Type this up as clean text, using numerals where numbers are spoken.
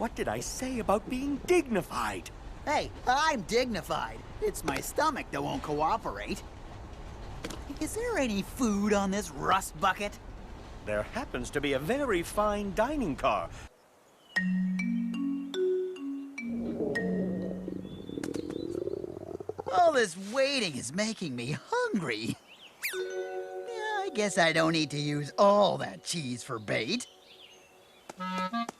What did I say about being dignified? Hey, I'm dignified. It's my stomach that won't cooperate. Is there any food on this rust bucket? There happens to be a very fine dining car. All this waiting is making me hungry. Yeah, I guess I don't need to use all that cheese for bait.